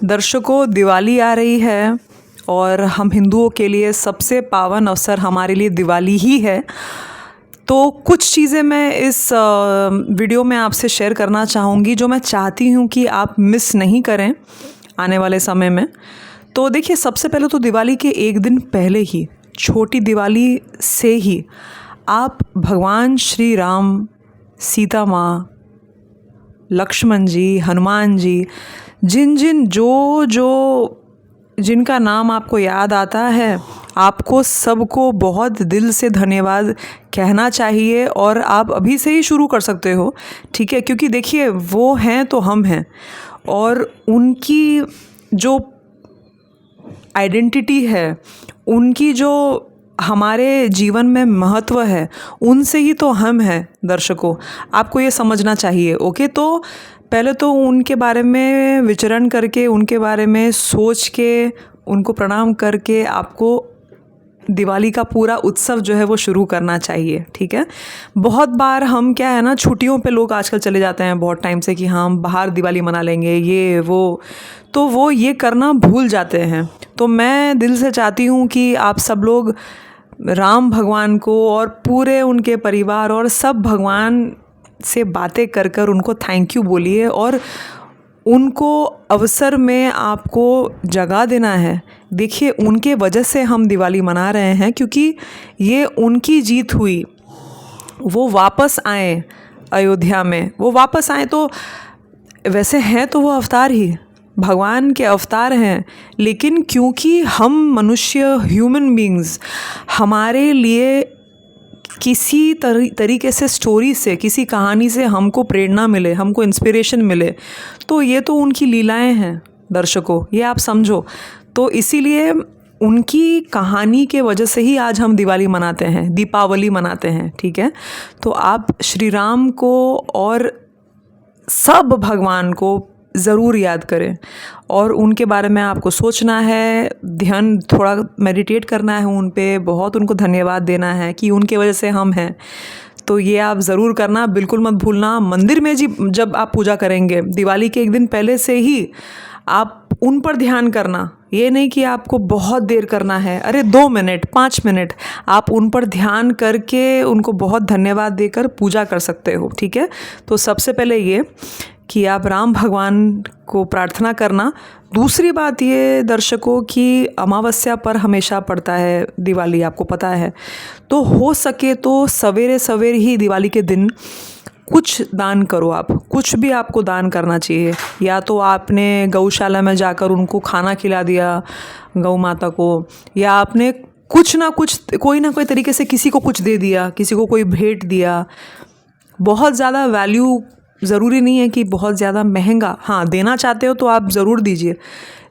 दर्शकों, दिवाली आ रही है और हम हिंदुओं के लिए सबसे पावन अवसर हमारे लिए दिवाली ही है। तो कुछ चीज़ें मैं इस वीडियो में आपसे शेयर करना चाहूँगी जो मैं चाहती हूँ कि आप मिस नहीं करें आने वाले समय में। तो देखिए, सबसे पहले तो दिवाली के एक दिन पहले ही, छोटी दिवाली से ही आप भगवान श्री राम, सीता माँ, लक्ष्मण जी, हनुमान जी, जिनका नाम आपको याद आता है, आपको सबको बहुत दिल से धन्यवाद कहना चाहिए और आप अभी से ही शुरू कर सकते हो, ठीक है? क्योंकि देखिए, वो हैं तो हम हैं और उनकी जो आइडेंटिटी है, उनकी जो हमारे जीवन में महत्व है, उनसे ही तो हम हैं। दर्शकों, आपको ये समझना चाहिए। ओके, तो पहले तो उनके बारे में विचरण करके, उनके बारे में सोच के, उनको प्रणाम करके आपको दिवाली का पूरा उत्सव जो है वो शुरू करना चाहिए, ठीक है? बहुत बार हम क्या है ना, छुट्टियों पे लोग आजकल चले जाते हैं बहुत टाइम से कि हम बाहर दिवाली मना लेंगे, ये वो, तो वो ये करना भूल जाते हैं। तो मैं दिल से चाहती हूँ कि आप सब लोग राम भगवान को और पूरे उनके परिवार और सब भगवान से बातें कर कर उनको थैंक यू बोलिए और उनको अवसर में आपको जगा देना है। देखिए, उनके वजह से हम दिवाली मना रहे हैं क्योंकि ये उनकी जीत हुई। वो वापस आए अयोध्या में, वो वापस आए तो वैसे हैं तो वो अवतार ही भगवान के अवतार हैं, लेकिन क्योंकि हम मनुष्य, ह्यूमन बीइंग्स, हमारे लिए किसी तरीके से स्टोरी से, किसी कहानी से हमको प्रेरणा मिले, हमको इंस्पिरेशन मिले, तो ये तो उनकी लीलाएं हैं। दर्शकों, ये आप समझो। तो इसीलिए उनकी कहानी के वजह से ही आज हम दिवाली मनाते हैं, दीपावली मनाते हैं, ठीक है? तो आप श्री राम को और सब भगवान को ज़रूर याद करें और उनके बारे में आपको सोचना है, ध्यान थोड़ा मेडिटेट करना है उन पे, बहुत उनको धन्यवाद देना है कि उनके वजह से हम हैं। तो ये आप ज़रूर करना, बिल्कुल मत भूलना। मंदिर में जब आप पूजा करेंगे, दिवाली के एक दिन पहले से ही आप उन पर ध्यान करना। ये नहीं कि आपको बहुत देर करना है, अरे 2 मिनट, 5 मिनट आप उन पर ध्यान करके उनको बहुत धन्यवाद देकर पूजा कर सकते हो, ठीक है? तो सबसे पहले ये कि आप राम भगवान को प्रार्थना करना। दूसरी बात ये दर्शकों कि अमावस्या पर हमेशा पड़ता है दिवाली, आपको पता है। तो हो सके तो सवेरे सवेरे ही दिवाली के दिन कुछ दान करो। आप कुछ भी आपको दान करना चाहिए। या तो आपने गौशाला में जाकर उनको खाना खिला दिया, गौ माता को, या आपने कुछ ना कुछ, कोई ना कोई तरीके से किसी को कुछ दे दिया, किसी को कोई भेंट दिया। बहुत ज़्यादा वैल्यू ज़रूरी नहीं है कि बहुत ज़्यादा महंगा, हाँ देना चाहते हो तो आप ज़रूर दीजिए,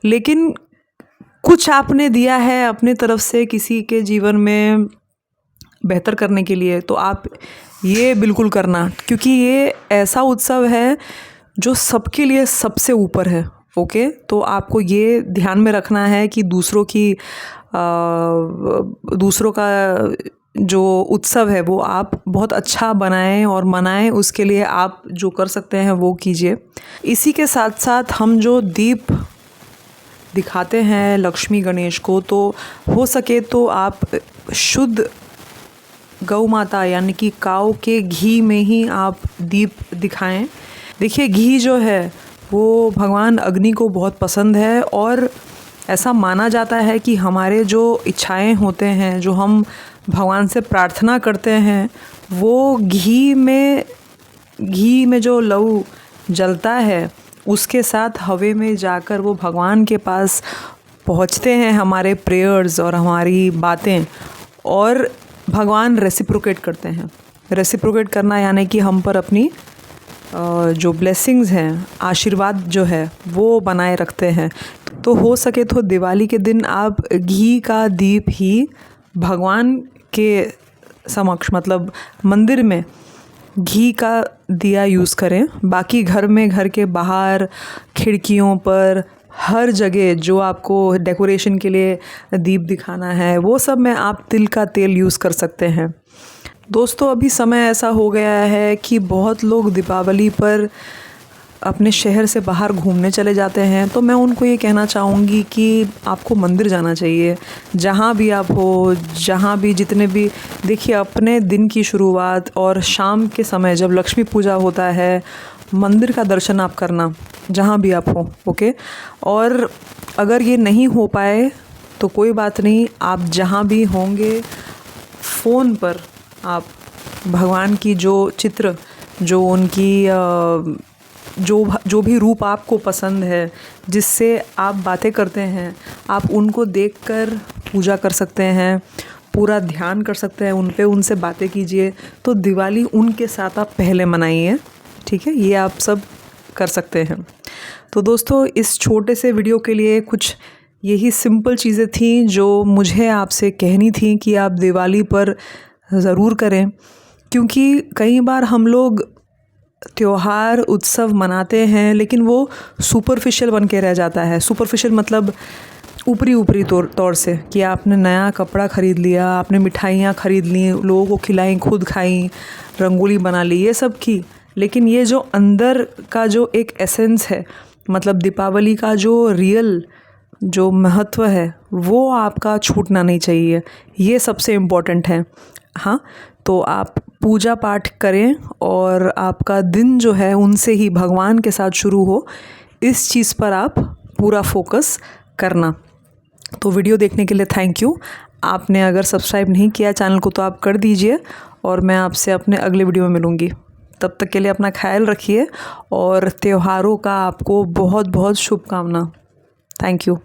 लेकिन कुछ आपने दिया है अपने तरफ से किसी के जीवन में बेहतर करने के लिए, तो आप ये बिल्कुल करना, क्योंकि ये ऐसा उत्सव है जो सबके लिए सबसे ऊपर है। ओके, तो आपको ये ध्यान में रखना है कि दूसरों का जो उत्सव है वो आप बहुत अच्छा बनाएं और मनाएं। उसके लिए आप जो कर सकते हैं वो कीजिए। इसी के साथ साथ हम जो दीप दिखाते हैं लक्ष्मी गणेश को, तो हो सके तो आप शुद्ध गौ माता यानी कि काऊ के घी में ही आप दीप दिखाएं। देखिए, घी जो है वो भगवान अग्नि को बहुत पसंद है और ऐसा माना जाता है कि हमारे जो इच्छाएं होते हैं, जो हम भगवान से प्रार्थना करते हैं, वो घी में जो लौ जलता है उसके साथ हवा में जाकर वो भगवान के पास पहुंचते हैं, हमारे प्रेयर्स और हमारी बातें, और भगवान रेसिप्रोकेट करते हैं। रेसिप्रोकेट करना यानी कि हम पर अपनी जो ब्लेसिंग्स हैं, आशीर्वाद जो है वो बनाए रखते हैं। तो हो सके तो दिवाली के दिन आप घी का दीप ही भगवान के समक्ष, मतलब मंदिर में घी का दिया यूज़ करें। बाकी घर में, घर के बाहर, खिड़कियों पर, हर जगह जो आपको डेकोरेशन के लिए दीप दिखाना है, वो सब में आप तिल का तेल यूज़ कर सकते हैं। दोस्तों, अभी समय ऐसा हो गया है कि बहुत लोग दीपावली पर अपने शहर से बाहर घूमने चले जाते हैं तो मैं उनको ये कहना चाहूँगी कि आपको मंदिर जाना चाहिए। जहाँ भी आप हो, जहाँ भी जितने भी, देखिए अपने दिन की शुरुआत और शाम के समय जब लक्ष्मी पूजा होता है, मंदिर का दर्शन आप करना जहाँ भी आप हो, ओके। और अगर ये नहीं हो पाए तो कोई बात नहीं, आप जहाँ भी होंगे फ़ोन पर आप भगवान की जो चित्र, जो उनकी जो भी रूप आपको पसंद है, जिससे आप बातें करते हैं, आप उनको देखकर पूजा कर सकते हैं, पूरा ध्यान कर सकते हैं उन पे, उनसे बातें कीजिए। तो दिवाली उनके साथ आप पहले मनाइए, ठीक है, ये आप सब कर सकते हैं। तो दोस्तों, इस छोटे से वीडियो के लिए कुछ यही सिंपल चीज़ें थी जो मुझे आपसे कहनी थी कि आप दिवाली पर ज़रूर करें। क्योंकि कई बार हम लोग त्योहार उत्सव मनाते हैं लेकिन वो सुपरफिशियल बन के रह जाता है। सुपरफिशियल मतलब ऊपरी तौर से, कि आपने नया कपड़ा ख़रीद लिया, आपने मिठाइयाँ ख़रीद ली, लोगों को खिलाई, खुद खाई, रंगोली बना ली, ये सब की। लेकिन ये जो अंदर का जो एक एसेंस है, मतलब दीपावली का जो रियल जो महत्व है, वो आपका छूटना नहीं चाहिए। ये सबसे इम्पोर्टेंट है। हाँ, तो आप पूजा पाठ करें और आपका दिन जो है उनसे ही, भगवान के साथ शुरू हो, इस चीज़ पर आप पूरा फोकस करना। तो वीडियो देखने के लिए थैंक यू। आपने अगर सब्सक्राइब नहीं किया चैनल को तो आप कर दीजिए, और मैं आपसे अपने अगले वीडियो में मिलूँगी। तब तक के लिए अपना ख्याल रखिए और त्योहारों का आपको बहुत बहुत शुभकामना। Thank you.